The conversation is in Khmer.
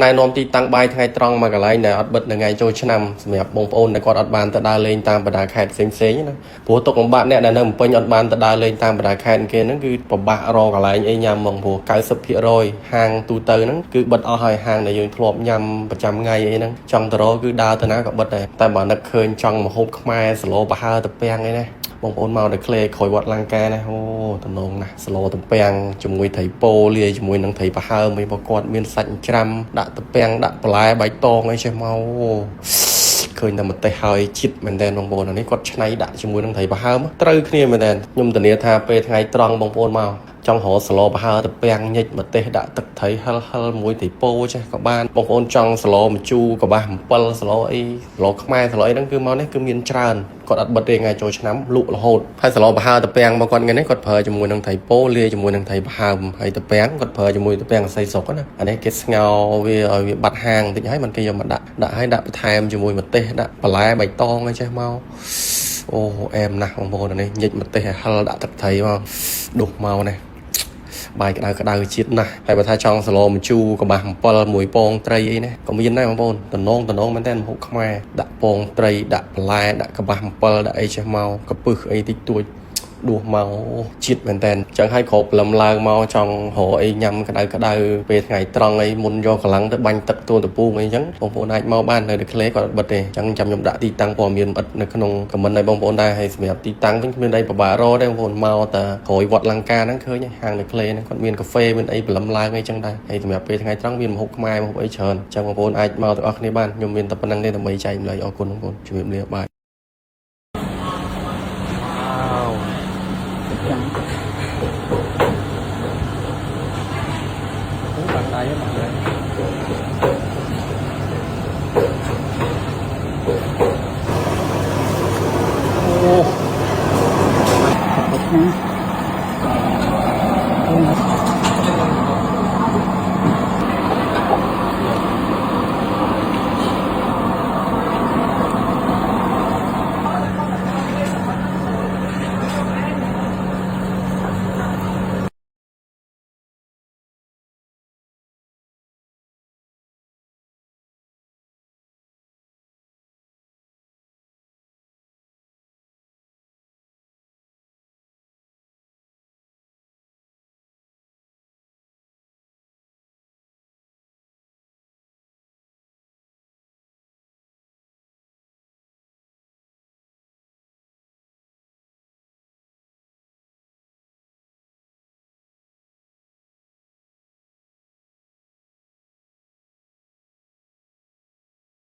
ណែនាំទីតាំងបាយថ្ងៃត្រង់មកកន្លែងដែលអត់បិទនៅថ្ងៃចូលឆ្នាំសម្រាប់បងប្អូនដែលគាត់អត់បានទៅដើរលេងតាមបណ្ដាខេត្តផ្សេងៗណាព្រោះទុកលំបាកអ្នកដែលនៅភ្នំពេញអត់បានទៅដើរលេងតាមបណ្ដាខេត្តគេហ្នឹងគឺពិបាករកកន្លែងអីញ៉ាំហ្មងព្រោះ 90% ហាងទូទៅហ្នឹងគឺបិទអស់ហើយហាងដែលយើងធ្លាប់ញ៉ាំប្រចាំថ្ងៃអីហ្នឹងចង់ទៅរកគឺដើរទៅណាក៏បិទដែរតែបើនឹកឃើញចង់ម្ហូបខ្មែរសឡូប្រហើរទៅពាំងអីណាបងប្អូនមកដល់ក្លេក្រោយវត្តលង្កាណាអូតំណងណាស់សឡូតំពាំងជាមួយត្រីពោលាយជាមួយនឹងត្រីប្រហើរមួយរបស់គាត់មានសាច់ច្រាំដាក់តំពាំងដាក់បន្លែបៃតងអីចេះមកឃើញតែម្ទេសហើយជាតិមែនតើបងប្អូននេះគាត់ឆ្នៃដាក់ជាមួយនឹងត្រីប្រហើរត្រូវគ្នាមែនតើខ្ញុំធានាថាពេលថ្ងៃត្រង់បងប្អូនមកចង់រកសឡប្រហើរទៅពាំងញិចម្ទេសដាក់ទឹកត្រីហិលមួយត្រីពោចេះក៏បានបងប្អូនចង់សឡម្ជូរក៏បាស7សឡអីសឡខ្មែរសឡអីហ្នឹងគឺមកនេះគឺមានច្រើនគាត់អត់បិទទេថ្ងៃចូលឆ្នាំលក់រហូតហើយសឡប្រហើរទៅពាំងរបស់គាត់ថ្ងៃនេះគាត់ប្រើជាមួយនឹងត្រីពោលាយជាមួយនឹងត្រីប្រហើរហើយទៅពាំងគាត់ប្រើជាមួយទៅពាំងអស័យសុកណាអានេះគេស្ងោរវាឲ្យវាបាត់ហាងបន្តិចហើយមិនគេយកមកដាក់ឲ្យដាក់បន្ថែមជាមួយម្ទេសដាក់បន្លែបៃតងអីចេះមកអូអែមណាស់បងប្អូននេះញិចម្ទេសហិលដាក់ទឹកត្រីមកដុសមកនេះបាយក្តៅជាតិណាស់ហើយបើថាចង់សឡម្ជូរក៏បាស7មួយពងត្រីអីណាក៏មានដែរបងប្អូនតំណងមែនតើម្ហូបខ្មែរដាក់ពងត្រីដាក់បន្លែដាក់កបាស7ដាក់អីចេះមកកពឹសអីតិចតួចដួសមកជាតិមែនតើចឹងឲ្យគ្រប់ព្រលឹមឡើងមកចង់រកអីញ៉ាំក្តៅពេលថ្ងៃត្រង់អីមុនយកកម្លាំងទៅបាញ់ទឹកទួនតពូងអីចឹងបងប្អូនអាចមកបាននៅក្លេគាត់អត់បិទទេចឹងចាំខ្ញុំដាក់ទីតាំងព័ត៌មានអិតនៅក្នុងខមមិនឲ្យបងប្អូនដែរហើយសម្រាប់ទីតាំងវិញគ្មានអីពិបាករកទេបងប្អូនមកតែក្រោយវត្តលង្កាហ្នឹងឃើញហាងនៅក្លេហ្នឹងគាត់មានកាហ្វេមានអីព្រលឹមឡើងអីចឹងដែរហើយសម្រាប់ពេលថ្ងៃត្រង់មានម្ហូបខ្មែរម្ហូបអីច្រើនចឹងបងប្អូនអាចមកទាំងអស់គ្នាបានខ្ញុំមានតែប៉ុណ្្នឹងទេដើម្បីចែកម្លែកអរគុណបងប្អូនជំរាបលាបាយ